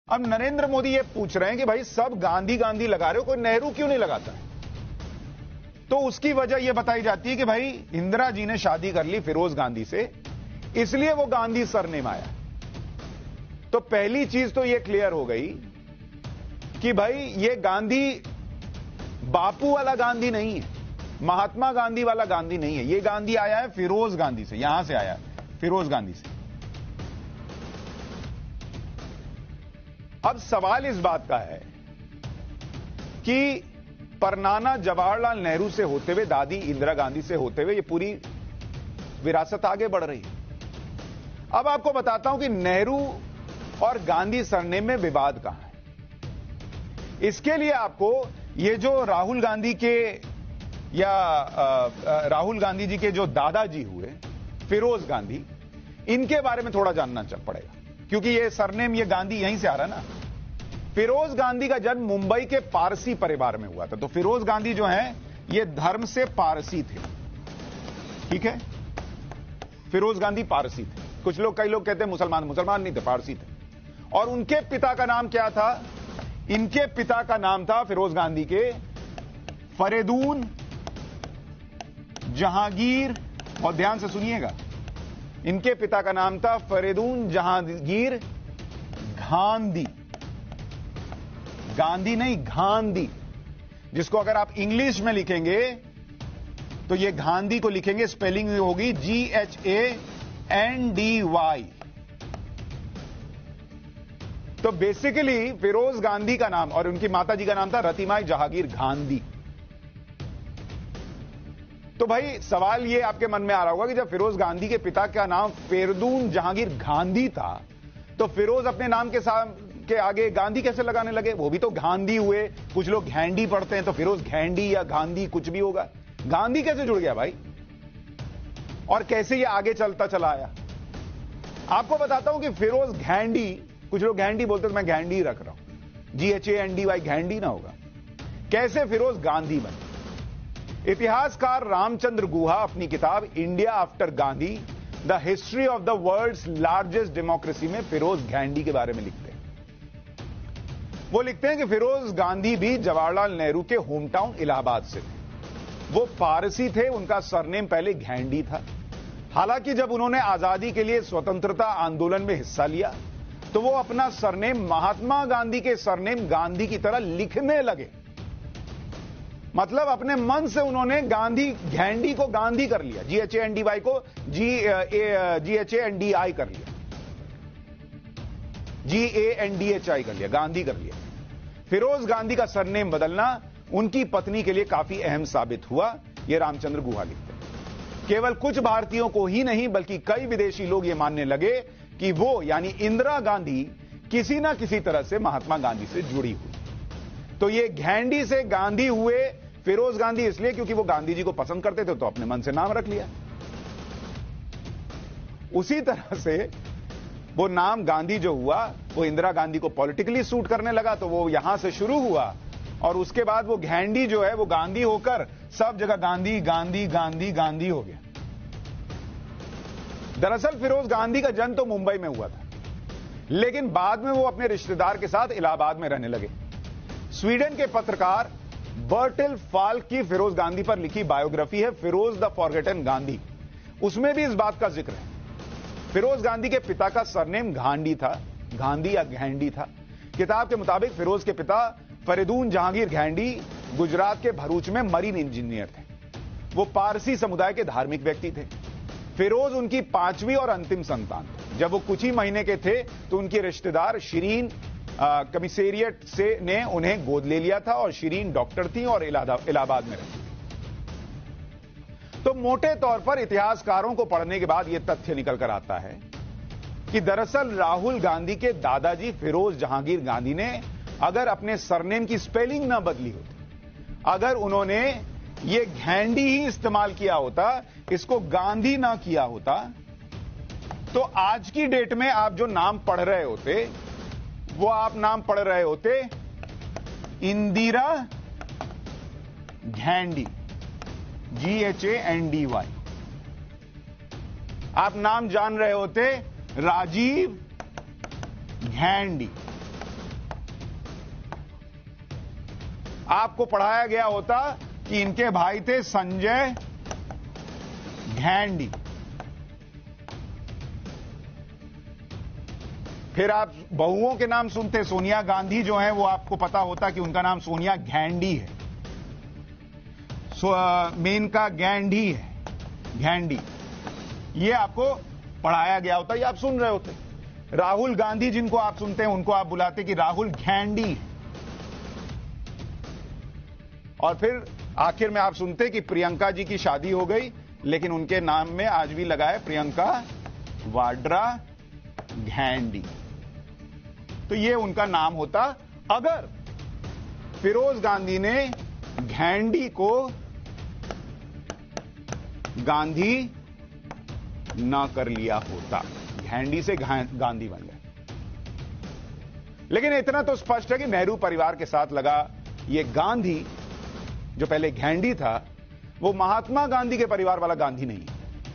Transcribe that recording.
अब नरेंद्र मोदी ये पूछ रहे हैं कि भाई सब गांधी गांधी लगा रहे हो, कोई नेहरू क्यों नहीं लगाता? तो उसकी वजह यह बताई जाती है कि भाई इंदिरा जी ने शादी कर ली फिरोज गांधी से, इसलिए वो गांधी सरनेम आया। तो पहली चीज तो यह क्लियर हो गई कि भाई ये गांधी बापू वाला गांधी नहीं है, महात्मा गांधी वाला गांधी नहीं है। ये गांधी आया है फिरोज गांधी से, यहां से आया है, फिरोज गांधी से। अब सवाल इस बात का है कि परनाना जवाहरलाल नेहरू से होते हुए, दादी इंदिरा गांधी से होते हुए ये पूरी विरासत आगे बढ़ रही है। अब आपको बताता हूं कि नेहरू और गांधी सरनेम में विवाद कहां है। इसके लिए आपको ये जो राहुल गांधी के या राहुल गांधी जी के जो दादाजी हुए फिरोज गांधी, इनके बारे में थोड़ा जानना पड़ेगा, क्योंकि ये सरनेम ये गांधी यहीं से आ रहा है ना। फिरोज गांधी का जन्म मुंबई के पारसी परिवार में हुआ था। तो फिरोज गांधी जो हैं ये धर्म से पारसी थे, ठीक है। फिरोज गांधी पारसी थे। कुछ लोग, कई लोग कहते हैं मुसलमान, मुसलमान नहीं थे, पारसी थे। और उनके पिता का नाम क्या था? इनके पिता का नाम था फिरोज गांधी के फरीदून जहांगीर, और ध्यान से सुनिएगा, इनके पिता का नाम था फरीदून जहांगीर गांधी। गांधी नहीं, गांधी, जिसको अगर आप इंग्लिश में लिखेंगे तो ये गांधी को लिखेंगे, स्पेलिंग होगी GHANDY। तो बेसिकली फिरोज गांधी का नाम और उनकी माता जी का नाम था रतिमाई जहांगीर गांधी। तो भाई सवाल ये आपके मन में आ रहा होगा कि जब फिरोज गांधी के पिता का नाम फरीदून जहांगीर गांधी था, तो फिरोज अपने नाम के आगे गांधी कैसे लगाने लगे? वो भी तो गांधी हुए। कुछ लोग घैंडी पढ़ते हैं, तो फिरोज घैंडी या गांधी कुछ भी होगा। गांधी कैसे जुड़ गया भाई? और कैसे ये आगे चलता चला आया? आपको बताता हूं कि फिरोज घैंडी, कुछ लोग घैंडी बोलते, तो मैं घैंडी रख रहा हूं, GHANDY, घैंडी ना होगा। कैसे फिरोज गांधी बने? इतिहासकार रामचंद्र गुहा अपनी किताब India after Gandhi, the history of the world's largest democracy में फिरोज घैंडी के बारे में लिखते हैं। वो लिखते हैं कि फिरोज गांधी भी जवाहरलाल नेहरू के होम टाउन इलाहाबाद से थे। वो पारसी थे, उनका सरनेम पहले घैंडी था। हालांकि जब उन्होंने आजादी के लिए स्वतंत्रता आंदोलन में हिस्सा लिया तो वो अपना सरनेम महात्मा गांधी के सरनेम गांधी की तरह लिखने लगे। मतलब अपने मन से उन्होंने गांधी घैंडी को गांधी कर लिया, GHANDY को GHANDI कर लिया, GANDHI कर लिया, गांधी कर लिया। फिरोज गांधी का सरनेम बदलना उनकी पत्नी के लिए काफी अहम साबित हुआ, यह रामचंद्र गुहा लिखते हैं। केवल कुछ भारतीयों को ही नहीं बल्कि कई विदेशी लोग यह मानने लगे कि वो यानी इंदिरा गांधी किसी ना किसी तरह से महात्मा गांधी से जुड़ी हुई। तो ये घैंडी से गांधी हुए फिरोज गांधी इसलिए क्योंकि वो गांधी जी को पसंद करते थे, तो अपने मन से नाम रख लिया। उसी तरह से वो नाम गांधी जो हुआ वो इंदिरा गांधी को पॉलिटिकली सूट करने लगा, तो वो यहां से शुरू हुआ और उसके बाद वो घैंडी जो है वो गांधी होकर सब जगह गांधी गांधी गांधी गांधी हो गया। दरअसल फिरोज गांधी का जन्म तो मुंबई में हुआ था, लेकिन बाद में वो अपने रिश्तेदार के साथ इलाहाबाद में रहने लगे। स्वीडन के पत्रकार बर्टिल फाल्क की फिरोज गांधी पर लिखी बायोग्राफी है फिरोज द फॉरगेटन गांधी, उसमें भी इस बात का जिक्र है। फिरोज गांधी के पिता का सरनेम गांधी था, गांधी या घैंडी था। किताब के मुताबिक फिरोज के पिता फरीदून जहांगीर घैंडी गुजरात के भरूच में मरीन इंजीनियर थे। वो पारसी समुदाय के धार्मिक व्यक्ति थे। फिरोज उनकी 5वीं और अंतिम संतान थे। जब वो कुछ ही महीने के थे तो उनके रिश्तेदार शिरीन कमिश्नरेट से ने उन्हें गोद ले लिया था और शिरीन डॉक्टर थी और इलाहाबाद में रहती थी। तो मोटे तौर पर इतिहासकारों को पढ़ने के बाद यह तथ्य निकल कर आता है कि दरअसल राहुल गांधी के दादाजी फिरोज जहांगीर गांधी ने अगर अपने सरनेम की स्पेलिंग ना बदली होती, अगर उन्होंने ये घैंडी ही इस्तेमाल किया होता, इसको गांधी ना किया होता, तो आज की डेट में आप जो नाम पढ़ रहे होते वो आप नाम पढ़ रहे होते इंदिरा घैंडी, GHANDY। आप नाम जान रहे होते राजीव घैंडी, आपको पढ़ाया गया होता कि इनके भाई थे संजय घेंडी। फिर आप बहुओं के नाम सुनते, सोनिया गांधी जो है वो आपको पता होता कि उनका नाम सोनिया घेंडी है। मेनका गैंडी है, घेंडी, ये आपको पढ़ाया गया होता, ये आप सुन रहे होते। राहुल गांधी जिनको आप सुनते हैं उनको आप बुलाते कि राहुल घेंडी है। और फिर आखिर में आप सुनते कि प्रियंका जी की शादी हो गई, लेकिन उनके नाम में आज भी लगा है प्रियंका वाड्रा घेंडी। तो ये उनका नाम होता अगर फिरोज गांधी ने घेंडी को गांधी ना कर लिया होता, घेंडी से गांधी बन गए। लेकिन इतना तो स्पष्ट है कि नेहरू परिवार के साथ लगा ये गांधी जो पहले घेंडी था वो महात्मा गांधी के परिवार वाला गांधी नहीं है।